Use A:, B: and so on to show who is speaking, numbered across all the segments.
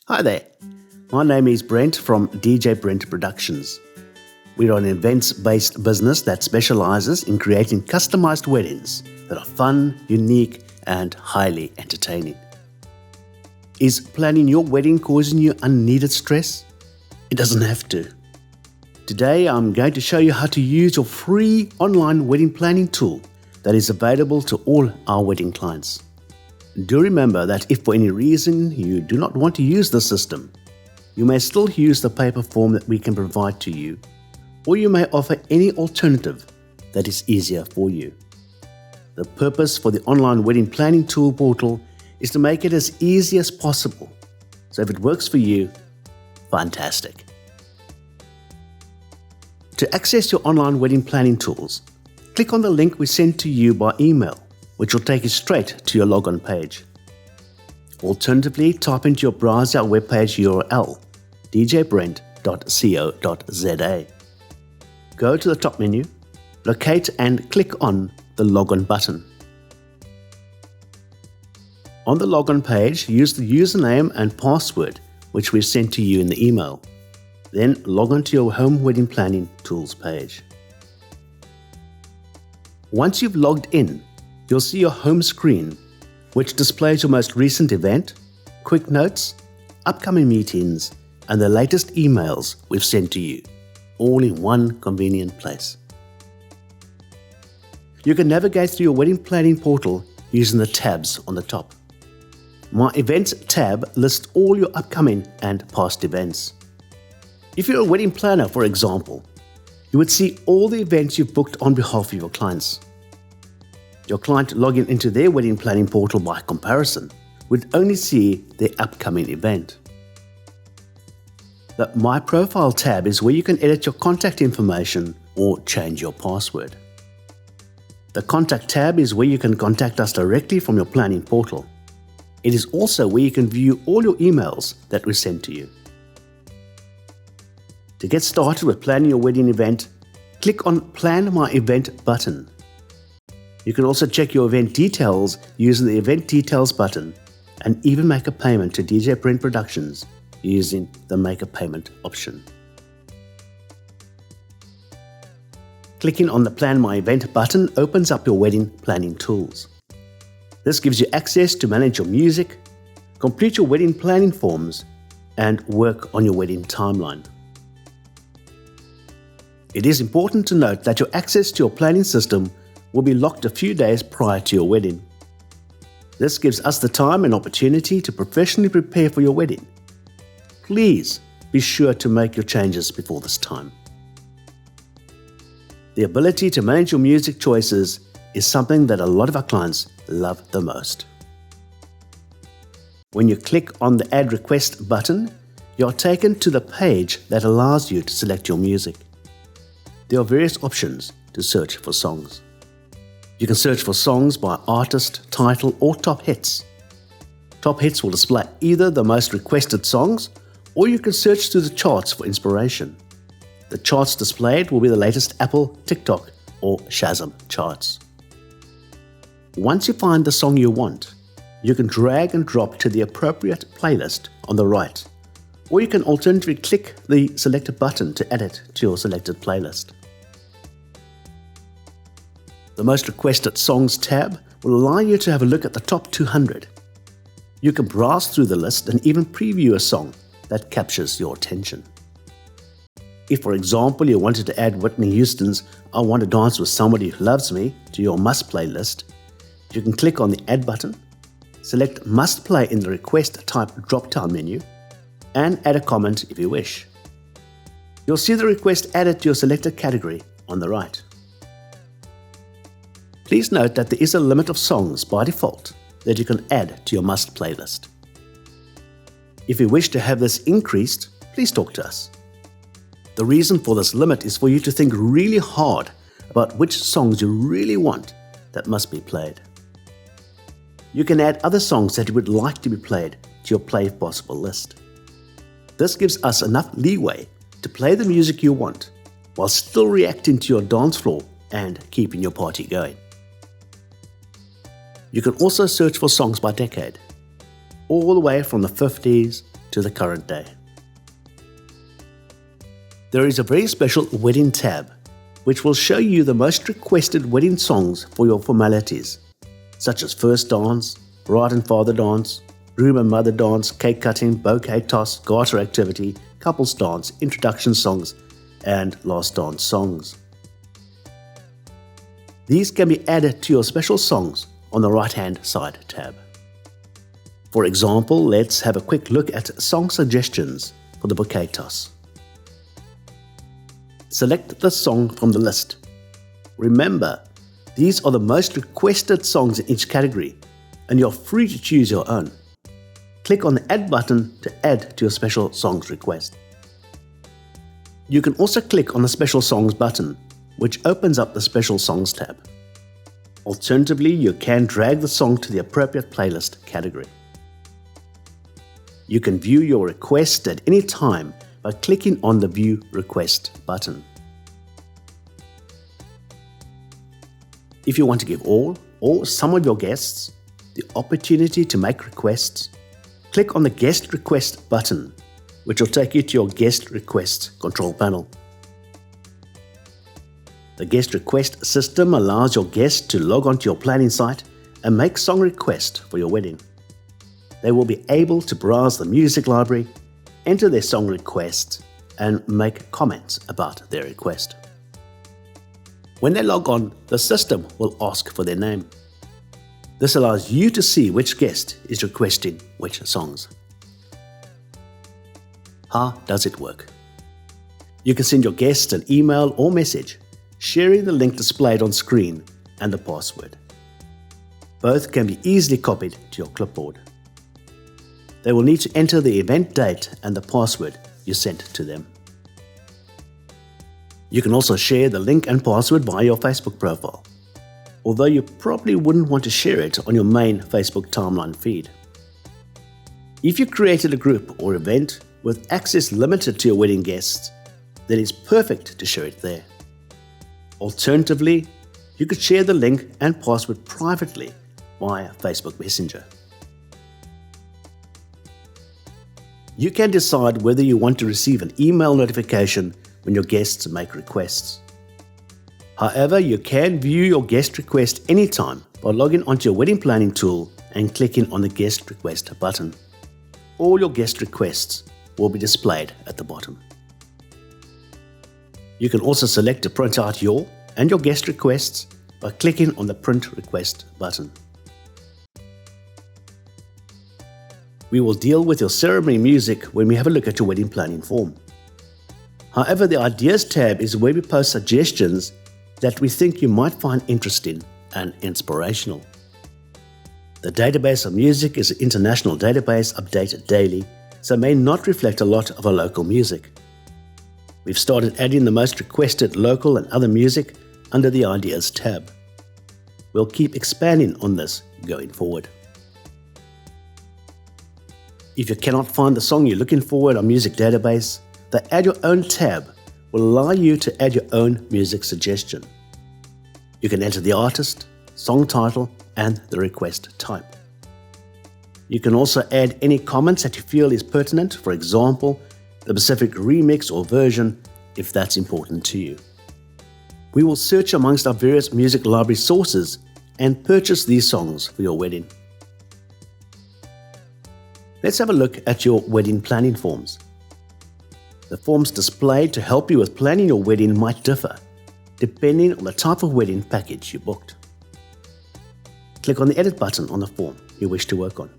A: Hi there, my name is Brent from DJ Brent Productions. We're an events-based business that specializes in creating customized weddings that are fun, unique, and highly entertaining. Is planning your wedding causing you unneeded stress? It doesn't have to. Today, I'm going to show you how to use your free online wedding planning tool that is available to all our wedding clients. Do remember that if for any reason you do not want to use the system, you may still use the paper form that we can provide to you, or you may offer any alternative that is easier for you. The purpose for the online wedding planning tool portal is to make it as easy as possible. So if it works for you, fantastic. To access your online wedding planning tools, click on the link we sent to you by email, which will take you straight to your login page. Alternatively, type into your browser webpage URL, djbrent.co.za. Go to the top menu, locate and click on the login button. On the login page, use the username and password which we sent to you in the email. Then log on to your home wedding planning tools page. Once you've logged in, you'll see your home screen, which displays your most recent event, quick notes, upcoming meetings, and the latest emails we've sent to you, all in one convenient place. You can navigate through your wedding planning portal using the tabs on the top. My Events tab lists all your upcoming and past events. If you're a wedding planner, for example, you would see all the events you've booked on behalf of your clients. Your client logging into their wedding planning portal by comparison would only see their upcoming event. The My Profile tab is where you can edit your contact information or change your password. The Contact tab is where you can contact us directly from your planning portal. It is also where you can view all your emails that we send to you. To get started with planning your wedding event, click on Plan My Event button. You can also check your event details using the Event Details button and even make a payment to DJ Brent Productions using the Make a Payment option. Clicking on the Plan My Event button opens up your wedding planning tools. This gives you access to manage your music, complete your wedding planning forms, and work on your wedding timeline. It is important to note that your access to your planning system will be locked a few days prior to your wedding. This gives us the time and opportunity to professionally prepare for your wedding. Please be sure to make your changes before this time. The ability to manage your music choices is something that a lot of our clients love the most. When you click on the Add Request button, you are taken to the page that allows you to select your music. There are various options to search for songs. You can search for songs by artist, title, or top hits. Top hits will display either the most requested songs, or you can search through the charts for inspiration. The charts displayed will be the latest Apple, TikTok, or Shazam charts. Once you find the song you want, you can drag and drop to the appropriate playlist on the right, or you can alternatively click the selected button to add it to your selected playlist. The Most Requested Songs tab will allow you to have a look at the top 200. You can browse through the list and even preview a song that captures your attention. If, for example, you wanted to add Whitney Houston's I Want to Dance with Somebody Who Loves Me to your Must Play list, you can click on the Add button, select Must Play in the Request Type drop-down menu, and add a comment if you wish. You'll see the request added to your selected category on the right. Please note that there is a limit of songs by default that you can add to your Must playlist. If you wish to have this increased, please talk to us. The reason for this limit is for you to think really hard about which songs you really want that must be played. You can add other songs that you would like to be played to your Play If Possible list. This gives us enough leeway to play the music you want while still reacting to your dance floor and keeping your party going. You can also search for songs by decade, all the way from the 50s, to the current day. There is a very special wedding tab, which will show you the most requested wedding songs for your formalities, such as first dance, bride and father dance, groom and mother dance, cake cutting, bouquet toss, garter activity, couples dance, introduction songs, and last dance songs. These can be added to your special songs on the right-hand side tab. For example, let's have a quick look at song suggestions for the bouquet toss. Select the song from the list. Remember, these are the most requested songs in each category, and you're free to choose your own. Click on the Add button to add to your special songs request. You can also click on the Special Songs button, which opens up the Special Songs tab. Alternatively, you can drag the song to the appropriate playlist category. You can view your request at any time by clicking on the View Request button. If you want to give all or some of your guests the opportunity to make requests, click on the Guest Request button, which will take you to your Guest Requests control panel. The Guest Request system allows your guests to log onto your planning site and make song requests for your wedding. They will be able to browse the music library, enter their song requests, and make comments about their request. When they log on, the system will ask for their name. This allows you to see which guest is requesting which songs. How does it work? You can send your guests an email or message sharing the link displayed on screen and the password. Both can be easily copied to your clipboard. They will need to enter the event date and the password you sent to them. You can also share the link and password via your Facebook profile, although you probably wouldn't want to share it on your main Facebook timeline feed. If you created a group or event with access limited to your wedding guests, then it's perfect to share it there. Alternatively, you could share the link and password privately via Facebook Messenger. You can decide whether you want to receive an email notification when your guests make requests. However, you can view your guest request anytime by logging onto your wedding planning tool and clicking on the Guest Request button. All your guest requests will be displayed at the bottom. You can also select to print out your and your guest requests by clicking on the Print Request button. We will deal with your ceremony music when we have a look at your wedding planning form. However, the Ideas tab is where we post suggestions that we think you might find interesting and inspirational. The database of music is an international database updated daily, so may not reflect a lot of our local music. We've started adding the most requested local and other music under the Ideas tab. We'll keep expanding on this going forward. If you cannot find the song you're looking for in our music database, the Add Your Own tab will allow you to add your own music suggestion. You can enter the artist, song title, and the request type. You can also add any comments that you feel is pertinent, for example, the specific remix or version, if that's important to you. We will search amongst our various music library sources and purchase these songs for your wedding. Let's have a look at your wedding planning forms. The forms displayed to help you with planning your wedding might differ, depending on the type of wedding package you booked. Click on the Edit button on the form you wish to work on.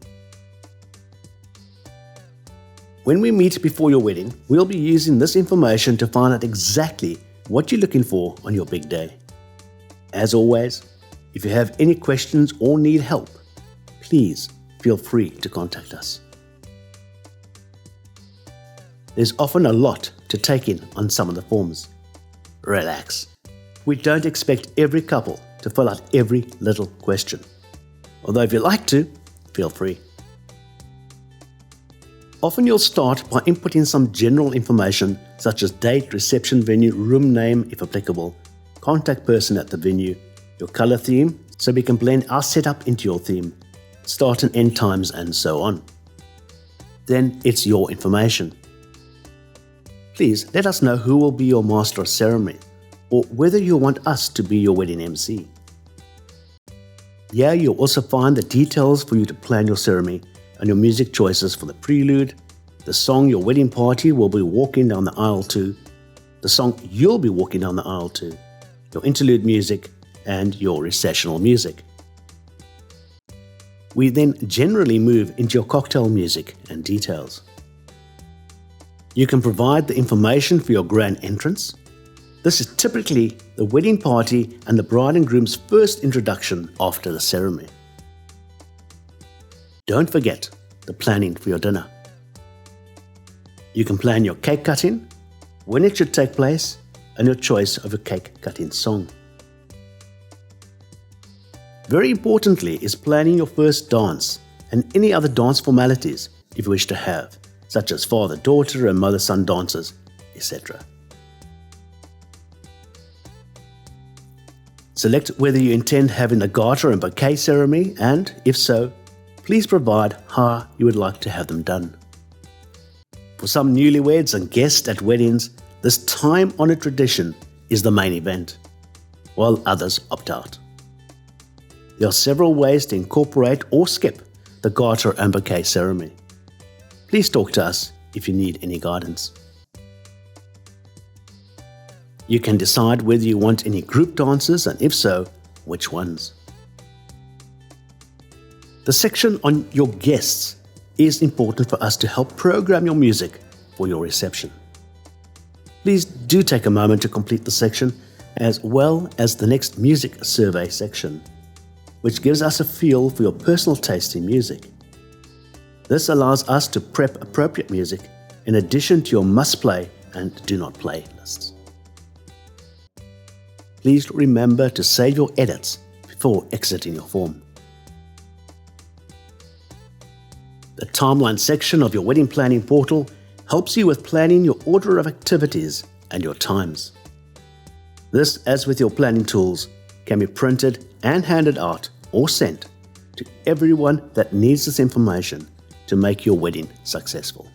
A: When we meet before your wedding, we'll be using this information to find out exactly what you're looking for on your big day. As always, if you have any questions or need help, please feel free to contact us. There's often a lot to take in on some of the forms. Relax. We don't expect every couple to fill out every little question. Although if you'd like to, feel free. Often you'll start by inputting some general information such as date, reception venue, room name if applicable, contact person at the venue, your color theme so we can blend our setup into your theme, start and end times and so on. then it's your information. Please let us know who will be your master of ceremony or whether you want us to be your wedding MC. Here you'll also find the details for you to plan your ceremony and your music choices for the prelude, the song your wedding party will be walking down the aisle to, the song you'll be walking down the aisle to, your interlude music, and your recessional music. We then generally move into your cocktail music and details. You can provide the information for your grand entrance. This is typically the wedding party and the bride and groom's first introduction after the ceremony. Don't forget the planning for your dinner. You can plan your cake cutting, when it should take place, and your choice of a cake cutting song. Very importantly is planning your first dance and any other dance formalities if you wish to have, such as father-daughter and mother-son dances, etc. Select whether you intend having the garter and bouquet ceremony, and, if so, please provide how you would like to have them done. For some newlyweds and guests at weddings, this time-honored tradition is the main event, while others opt out. There are several ways to incorporate or skip the garter and bouquet ceremony. Please talk to us if you need any guidance. You can decide whether you want any group dances and if so, which ones. The section on your guests is important for us to help program your music for your reception. Please do take a moment to complete the section as well as the next music survey section, which gives us a feel for your personal taste in music. This allows us to prep appropriate music in addition to your must-play and do-not-play lists. Please remember to save your edits before exiting your form. The timeline section of your wedding planning portal helps you with planning your order of activities and your times. This, as with your planning tools, can be printed and handed out or sent to everyone that needs this information to make your wedding successful.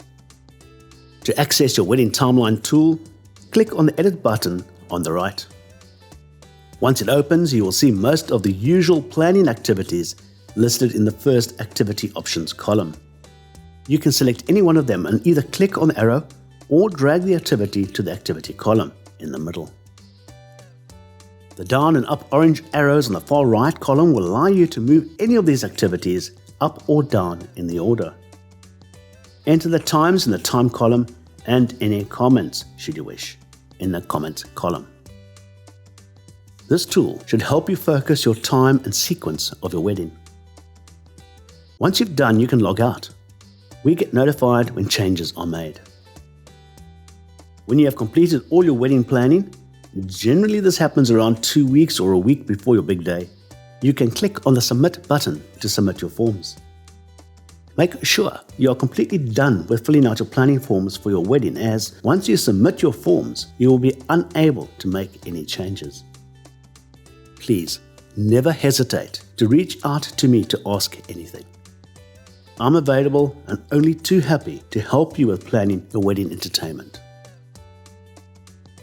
A: To access your wedding timeline tool, click on the Edit button on the right. Once it opens, you will see most of the usual planning activities listed in the first Activity Options column. You can select any one of them and either click on the arrow or drag the activity to the activity column in the middle. The down and up orange arrows on the far right column will allow you to move any of these activities up or down in the order. Enter the times in the time column and any comments, should you wish, in the comments column. This tool should help you focus your time and sequence of your wedding. Once you've done, you can log out. We get notified when changes are made. When you have completed all your wedding planning, generally this happens around 2 weeks or a week before your big day, you can click on the Submit button to submit your forms. Make sure you are completely done with filling out your planning forms for your wedding, as once you submit your forms, you will be unable to make any changes. Please never hesitate to reach out to me to ask anything. I'm available and only too happy to help you with planning your wedding entertainment.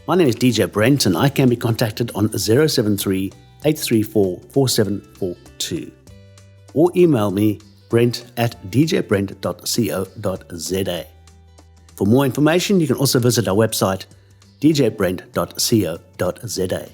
A: My name is DJ Brent and I can be contacted on 073 834 4742 or email me brent@djbrent.co.za. For more information, you can also visit our website djbrent.co.za.